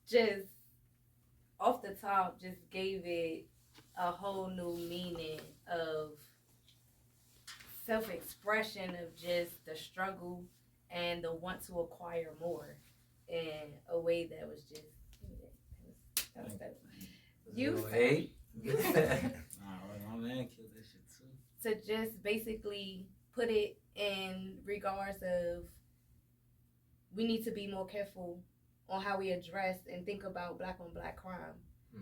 just off the top just gave it a whole new meaning of self-expression, of just the struggle and the want to acquire more in a way that was just that was dope. You, Hey. My man killed that shit too. To just basically put it in regards of we need to be more careful on how we address and think about black on black crime,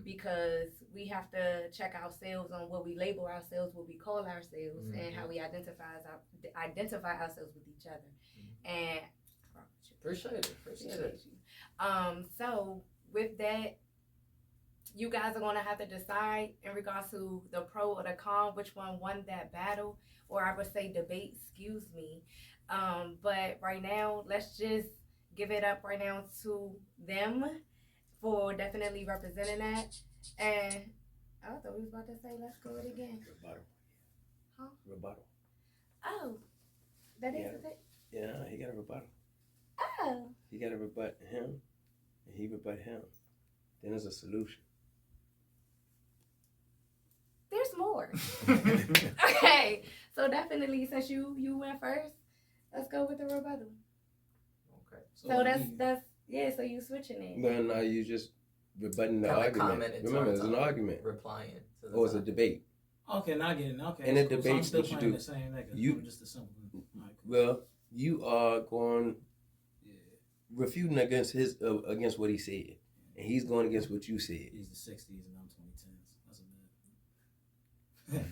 because we have to check ourselves on what we label ourselves, what we call ourselves, and how we identify ourselves with each other. And Appreciate it. So with that, you guys are gonna have to decide in regards to the pro or the con, which one won that battle, or I would say debate, excuse me. But right now, let's just give it up right now to them for definitely representing that. And I thought we was about to say, let's go it again. Rebuttal. Huh? Rebuttal. Oh, that is it. Yeah, he got a rebuttal. Oh. He got to rebut him, and he rebut him. Then there's a solution. There's more. Okay, so definitely, since you went first, let's go with the rebuttal. Okay. So that's yeah. So you switching it. But now you just rebutting the argument. Remember, it's an argument. Replying. Or it's a debate. Okay, now I get it. Okay. In a cool. debate, so I'm still what you playing do? The same nigga. You I'm just a simple. Right, cool. Well, you are going refuting against against what he said, and he's going against what you said. He's the 60s and I'm 2010s. That's a bad.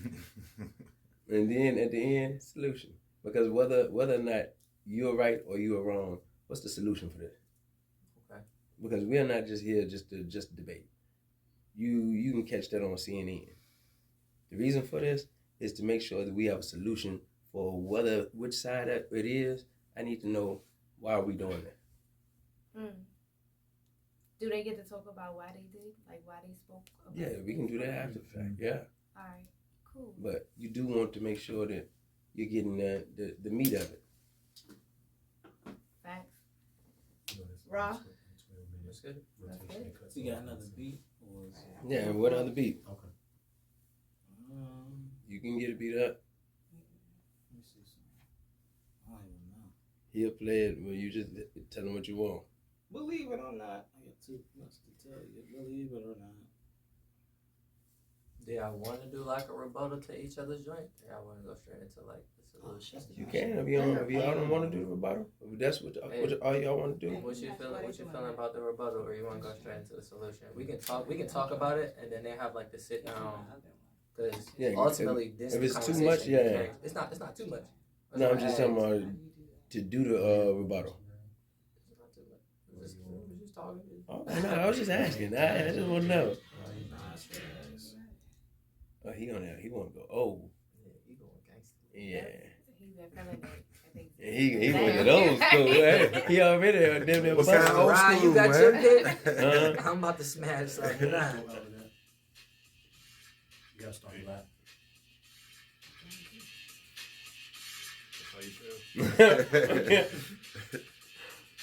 And then at the end, solution. Because whether or not you're right or you're wrong, what's the solution for this? Okay. Because we're not just here just to debate. You can catch that on CNN. The reason for this is to make sure that we have a solution for which side it is. I need to know why are we doing that. Do they get to talk about why they did, like why they spoke? Yeah, we can do that after the fact. Yeah. All right. Cool. But you do want to make sure that you're getting the meat of it. Facts. Raw. That's good. So you got another beat? Or is it... Yeah, what other beat? Okay. You can get it beat up. Let me see something. I don't even know. He'll play it when you just tell him what you want. Believe it or not, I got too much to tell you. Believe it or not. Do y'all want to do like a rebuttal to each other's joint? Or y'all want to go straight into like the solution? You can if y'all don't want to do the rebuttal. If that's what all y'all want to do. What you feeling about the rebuttal, or you want to go straight into the solution? We can talk about it, and then they have like the sit down. Because ultimately, this if it's too much, it's not too much. No, I'm just talking about to do the rebuttal. It's not too much. We're just talking. Oh, no, I was just asking. I just want to know. Oh, he want to go old. Yeah, he going gangster. Yeah. He's been feeling it. He went to old school. Hey, he already had them What kind of old school, you got your pick? I'm about to smash something now. You gotta start laughing. That's how you feel.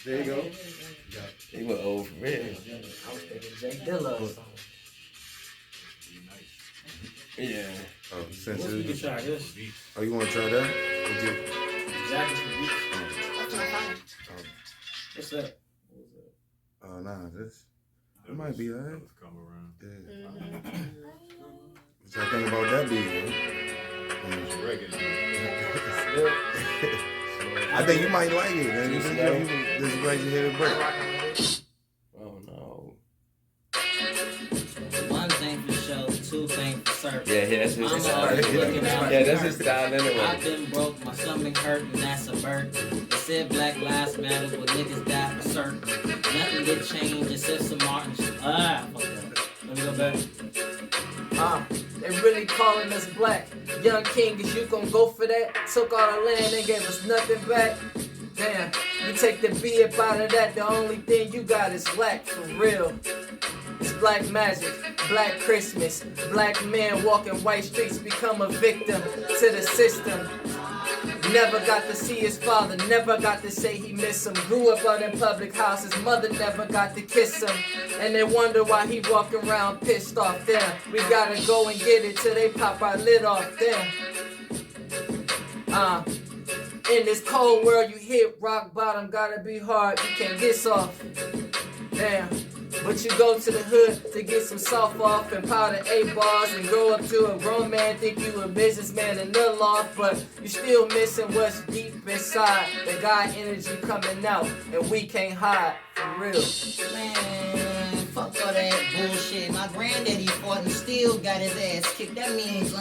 There you go. He went old for real. I was thinking Jake Dilla or something. Yeah. Oh, since we can try this. Oh, you want to try that? Okay. Exactly. What's that? Oh, nah, this. It might be alright. Come around. Yeah. So I think about that beat, man. I think you might like it, man. This is glad you hit a break. Oh no. One thing for sure, two things for certain. Yeah, that's his style. Yeah, that's his style anyway. I've been broke, my stomach hurt, and that's a burden. They said Black Lives Matter, but niggas die for certain. Nothing get changed except some Martin. Fuck that. Let me go back. They really calling us black. Young king, is you gon' go for that? Took all our land and gave us nothing back. Damn, you take the B up out of that, the only thing you got is black, for real. It's black magic, black Christmas. Black men walking white streets become a victim to the system. Never got to see his father, never got to say he miss him. Grew up out in public houses, mother never got to kiss him. And they wonder why he walking around pissed off. Damn, we gotta go and get it till they pop our lid off. Damn. In this cold world you hit rock bottom, gotta be hard, you can't get soft. Damn. But you go to the hood to get some soft off and powder 8 bars and grow up to a grown man, think you a businessman and the loft, but you still missing what's deep inside. The God energy coming out and we can't hide, for real. Man, fuck all that bullshit. My granddaddy fought and still got his ass kicked. That means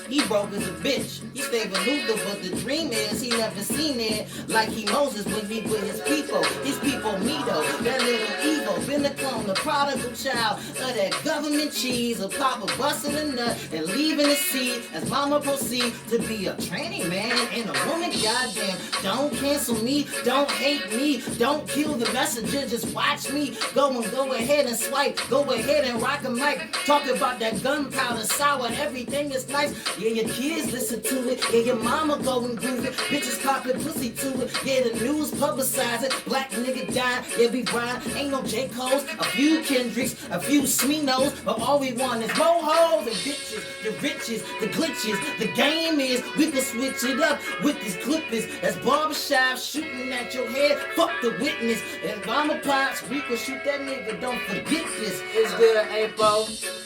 he broke as a bitch. He stayed with Luther, but the dream is he never seen it like he Moses when he with his people. His people me though, that little evil, been the clone, the prodigal child of that government cheese. A papa busting a nut and leaving the seed as mama proceed to be a tranny man and a woman. Goddamn, don't cancel me, don't hate me, don't kill the messenger, just watch me go ahead and swipe, go ahead and rock a mic, talk about that gunpowder sour, everything is nice. Yeah, your kids listen to it, yeah, your mama go and groove it, bitches poppin' pussy to it, yeah, the news publicize it, black nigga die, yeah, we ride, ain't no J. Cole's, a few Kendricks, a few Sminos, but all we want is more hoes and bitches, the riches, the glitches, the game is, we can switch it up with these clippers, that's barbershop shooting at your head, fuck the witness, and mama pops, we can shoot that nigga, don't forget this. It's good, Apo.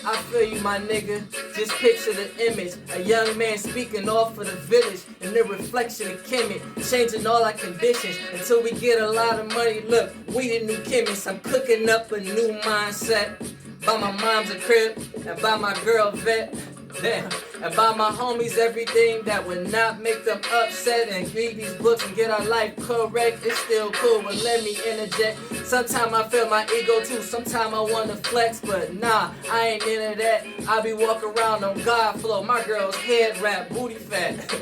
I feel you, my nigga. Just picture the image. A young man speaking off for the village and the reflection of Kemet. Changing all our conditions until we get a lot of money. Look, we the new chemists. I'm cooking up a new mindset. By my mom's a crib and by my girl vet. Damn. And buy my homies everything that would not make them upset and read these books and get our life correct. It's still cool, but let me interject. Sometimes I feel my ego too. Sometimes I wanna flex, but nah, I ain't into that. I be walking around on God flow. My girl's head wrap, booty fat.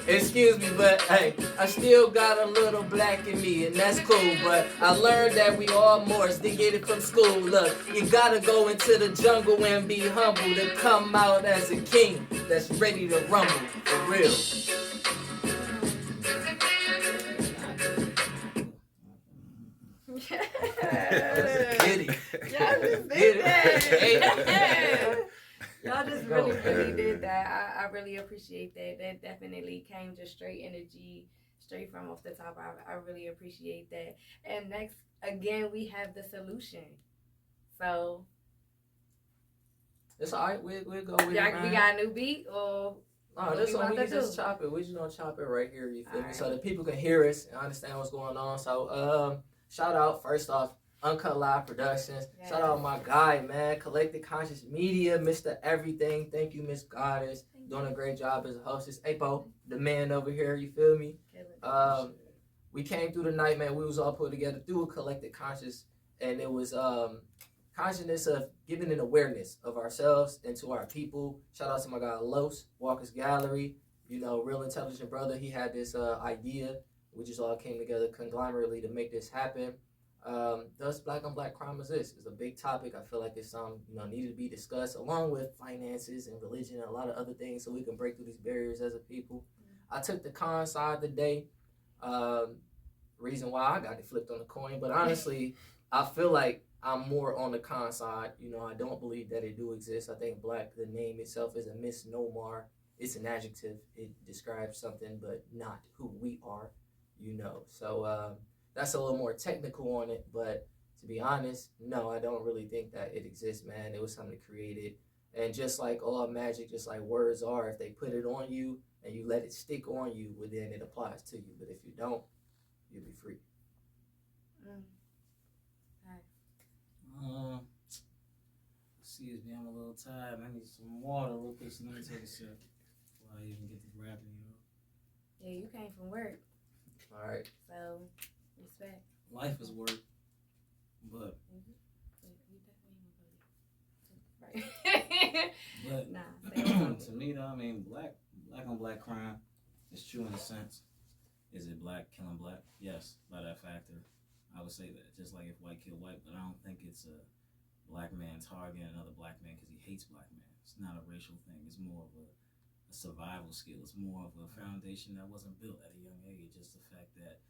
Excuse me, but hey, I still got a little black in me, and that's cool. But I learned that we all Moors, they get it from school. Look, you gotta go into the jungle and be humble to come out as a king that's ready to rumble, for real. Get it. Y'all just did that. Y'all just really did that. I really appreciate that. That definitely came just straight energy, straight from off the top. I really appreciate that. And next, again, we have the solution. So it's alright. We'll go with it. We got a new beat or? No, this one we can just chop it. We just gonna chop it right here. You feel me? So the people can hear us and understand what's going on. So shout out first off, Uncut Live Productions. Yes. Shout out my guy, man. Collective Conscious Media, Mr. Everything. Thank you, Miss Goddess. Doing a great job as a hostess. Apo, the man over here. You feel me? We came through the night, man. We was all put together through a collective conscious, and it was consciousness of giving an awareness of ourselves and to our people. Shout out to my guy Los, Walker's Gallery. You know, real intelligent brother. He had this idea. We just all came together conglomerately to make this happen. Does black on black crime exist? It's a big topic. I feel like it's needed to be discussed along with finances and religion and a lot of other things so we can break through these barriers as a people. I took the con side today. Reason why I got it flipped on the coin, but honestly, I feel like I'm more on the con side. You know, I don't believe that it do exist. I think black, the name itself is a misnomer. It's an adjective. It describes something, but not who we are, you know. So that's a little more technical on it, but to be honest, no, I don't really think that it exists, man. It was something created And just like all magic, just like words are, if they put it on you and you let it stick on you, well, then it applies to you. But if you don't, you'll be free. Excuse me, I'm a little tired. I need some water real quick, so let me take a sip before I even get to grabbing you. Yeah, you came from work. All right. So, respect. Life is work, but but nah, to me though, I mean, black on black crime is true in a sense. Is it black killing black? Yes, by that factor, I would say that. Just like if white kill white, but I don't think it's a black man targeting another black man because he hates black men. It's not a racial thing. It's more of a survival skill. It's more of a foundation that wasn't built at a young age. Just the fact that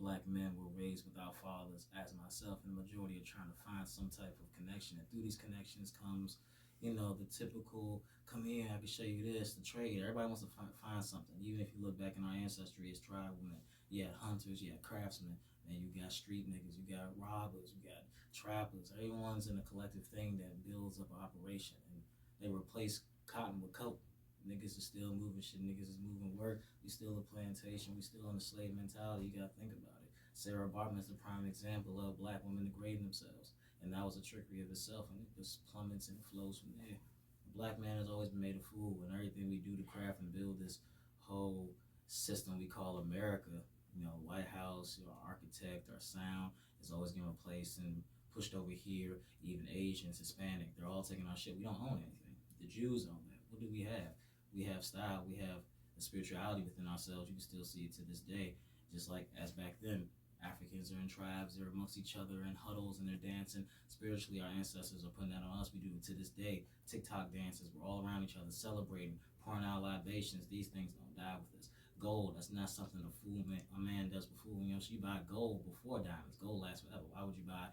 black men were raised without fathers, as myself, and the majority are trying to find some type of connection. And through these connections comes, you know, the typical, come here, I can show you this, the trade. Everybody wants to find something. Even if you look back in our ancestry as tribesmen, you had hunters, you had craftsmen, and you got street niggas, you got robbers, you got trappers. Everyone's in a collective thing that builds up an operation. And they replace cotton with coke. Niggas is still moving shit. Niggas is moving work. We still a plantation. We still in the slave mentality. You gotta think about it. Sarah Bartman is the prime example of black women degrading themselves. And that was a trickery of itself. And it just plummets and flows from there. The black man has always been made a fool. And everything we do to craft and build this whole system we call America, you know, White House, our architect, our sound, is always given a place and pushed over here. Even Asians, Hispanic, they're all taking our shit. We don't own anything. The Jews own that. What do we have? We have style, we have the spirituality within ourselves. You can still see it to this day, just like as back then. Africans are in tribes, they're amongst each other in huddles and they're dancing. Spiritually, our ancestors are putting that on us. We do it to this day. TikTok dances, we're all around each other celebrating, pouring out libations. These things don't die with us. Gold, that's not something a man does before. You know, so you buy gold before diamonds. Gold lasts forever. Why would you buy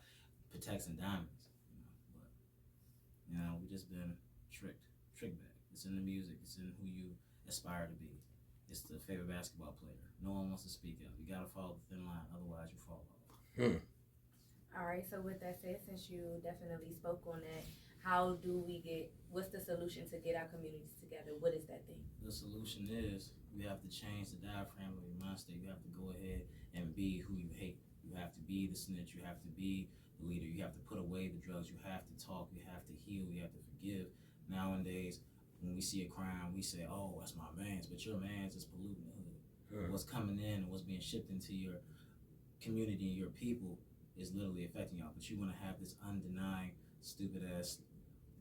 Pateks and diamonds? But, we just been tricked back. It's in the music. It's in who you aspire to be. It's the favorite basketball player. No one wants to speak up. You gotta follow the thin line, otherwise you fall off. All right. So with that said, since you definitely spoke on that, how do we what's the solution to get our communities together? What is that thing? The solution is we have to change the diaphragm of your mind state. You have to go ahead and be who you hate. You have to be the snitch. You have to be the leader. You have to put away the drugs. You have to talk. You have to heal. You have to forgive. Nowadays, when we see a crime, we say, oh, that's my man's, but your man's is polluting the hood. What's coming in and what's being shipped into your community and your people is literally affecting y'all. But you want to have this undenying, stupid ass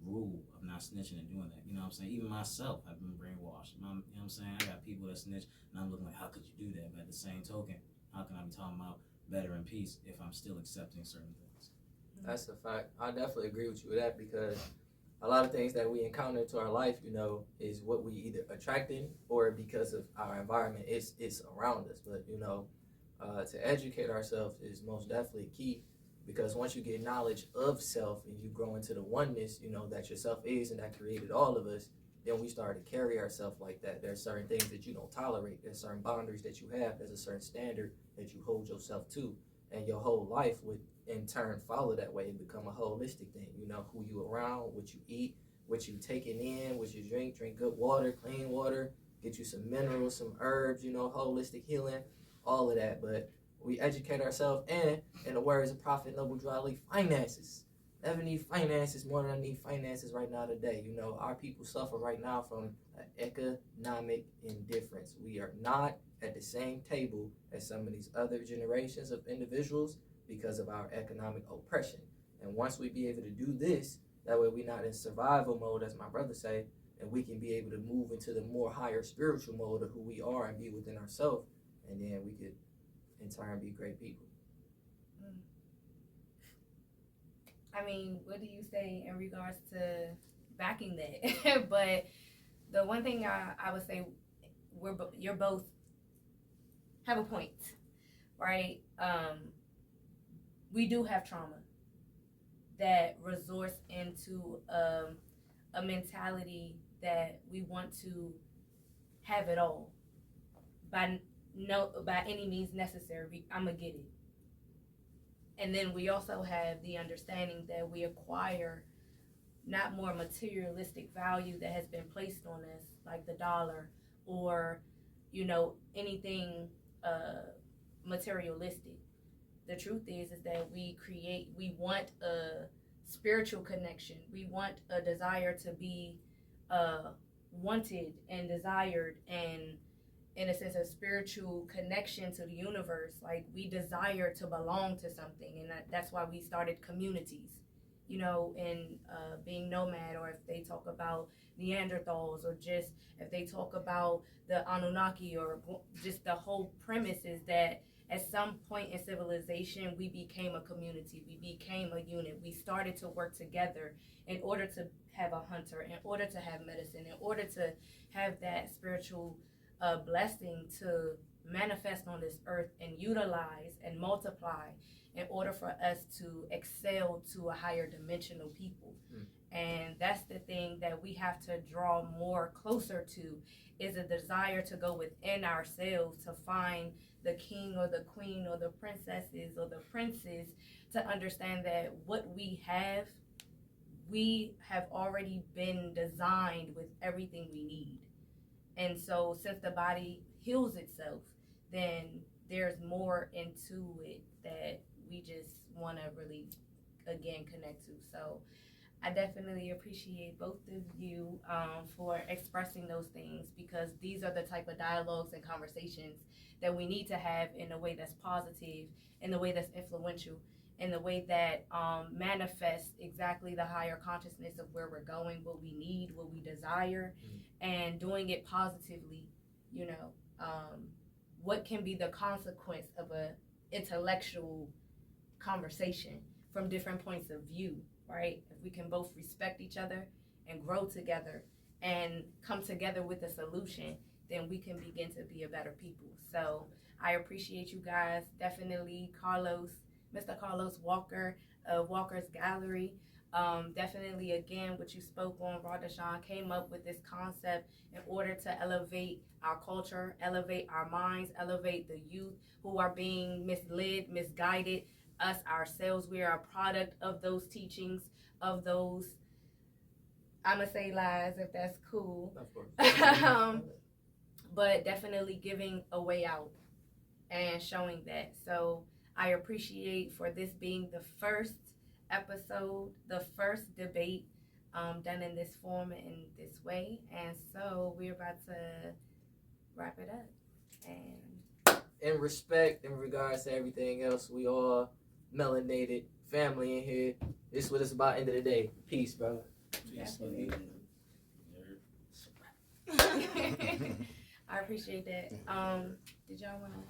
rule of not snitching and doing that. You know what I'm saying? Even myself, I've been brainwashed. You know what I'm saying? I got people that snitch and I'm looking like, how could you do that? But at the same token, how can I be talking about better and peace if I'm still accepting certain things? That's a fact. I definitely agree with you with that because a lot of things that we encounter into our life, is what we either attracting or because of our environment, it's around us. But, to educate ourselves is most definitely key because once you get knowledge of self and you grow into the oneness, that yourself is and that created all of us, then we start to carry ourselves like that. There's certain things that you don't tolerate. There's certain boundaries that you have. There's a certain standard that you hold yourself to. And your whole life would in turn follow that way and become a holistic thing. Who you around, what you eat, what you taking in, what you drink good water, clean water, get you some minerals, some herbs, holistic healing, all of that. But we educate ourselves and, in the words of Prophet Noble Drawley, finances. Never need finances more than I need finances right now today. Our people suffer right now from economic indifference. We are not at the same table as some of these other generations of individuals because of our economic oppression. And once we be able to do this, that way we're not in survival mode, as my brother say, and we can be able to move into the more higher spiritual mode of who we are and be within ourselves, and then we could in turn be great people. I mean, what do you say in regards to backing that? But the one thing I would say, you're both have a point, right? We do have trauma that resorts into a mentality that we want to have it all by any means necessary. I'm gonna get it. And then we also have the understanding that we acquire not more materialistic value that has been placed on us, like the dollar or, anything materialistic. The truth is that we want a spiritual connection. We want a desire to be wanted and desired, and in a sense a spiritual connection to the universe. Like, we desire to belong to something, and that's why we started communities, and being nomad, or if they talk about Neanderthals, or just if they talk about the Anunnaki, or just the whole premise is that at some point in civilization, we became a community, we became a unit, we started to work together in order to have a hunter, in order to have medicine, in order to have that spiritual blessing to manifest on this earth and utilize and multiply in order for us to excel to a higher dimensional people. And that's the thing that we have to draw more closer to, is a desire to go within ourselves to find the king or the queen or the princesses or the princes, to understand that what we have already been designed with everything we need. And so since the body heals itself, then there's more into it that we just want to really, again, connect to. So I definitely appreciate both of you for expressing those things, because these are the type of dialogues and conversations that we need to have in a way that's positive, in a way that's influential, in a way that manifests exactly the higher consciousness of where we're going, what we need, what we desire, and doing it positively. What can be the consequence of a intellectual conversation from different points of view, right? If we can both respect each other and grow together and come together with a solution, then we can begin to be a better people. So I appreciate you guys. Definitely Mr. Carlos Walker of Walker's Gallery. Definitely, again, what you spoke on, Radashan, came up with this concept in order to elevate our culture, elevate our minds, elevate the youth who are being misled, misguided. Us ourselves, we are a product of those teachings, of those, I'm gonna say lies, if that's cool. Of course. But definitely giving a way out and showing that. So I appreciate for this being the first episode, the first debate done in this form and in this way. And so we're about to wrap it up. And in respect, in regards to everything else, we all melanated family in here. This is what it's about. End of the day. Peace, brother. Peace. I appreciate that. Did y'all want to?